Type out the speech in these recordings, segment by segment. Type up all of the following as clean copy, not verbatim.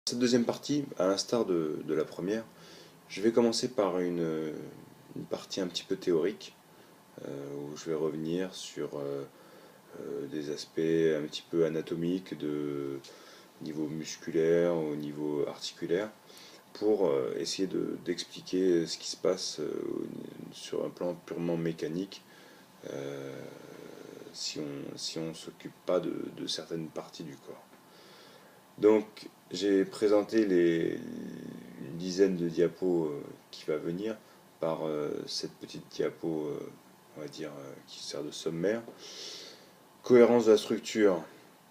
Cette deuxième partie, à l'instar de la première, je vais commencer par une partie un petit peu théorique, où je vais revenir sur des aspects un petit peu anatomiques de niveau musculaire au niveau articulaire, pour essayer d'expliquer ce qui se passe sur un plan purement mécanique, euh, si on s'occupe pas de certaines parties du corps. Donc, j'ai présenté une dizaine de diapos qui va venir par cette petite diapo, on va dire, qui sert de sommaire. Cohérence de la structure,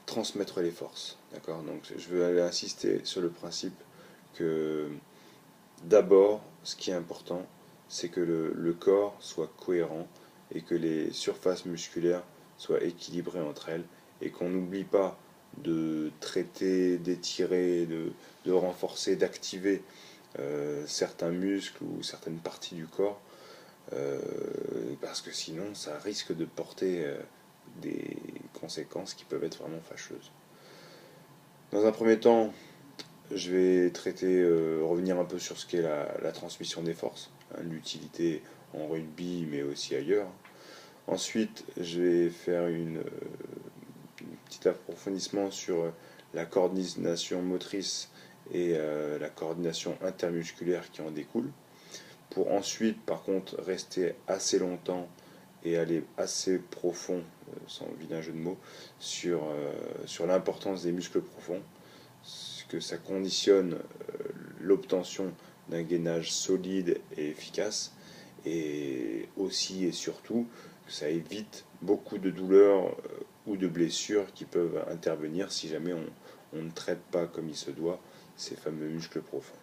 transmettre les forces. D'accord. Donc, je veux aller insister sur le principe que d'abord, ce qui est important, c'est que le corps soit cohérent et que les surfaces musculaires soient équilibrées entre elles et qu'on n'oublie pas de traiter, d'étirer, de renforcer, d'activer certains muscles ou certaines parties du corps, euh, parce que sinon ça risque de porter des conséquences qui peuvent être vraiment fâcheuses. Dans un premier temps, je vais traiter, revenir un peu sur ce qu'est la transmission des forces, hein, l'utilité en rugby mais aussi ailleurs. Ensuite, je vais faire un petit approfondissement sur la coordination motrice et la coordination intermusculaire qui en découle, pour ensuite par contre rester assez longtemps et aller assez profond, sans vilain jeu de mots, sur l'importance des muscles profonds, que ça conditionne l'obtention d'un gainage solide et efficace, et aussi et surtout que ça évite beaucoup de douleurs ou de blessures qui peuvent intervenir si jamais on ne traite pas comme il se doit ces fameux muscles profonds.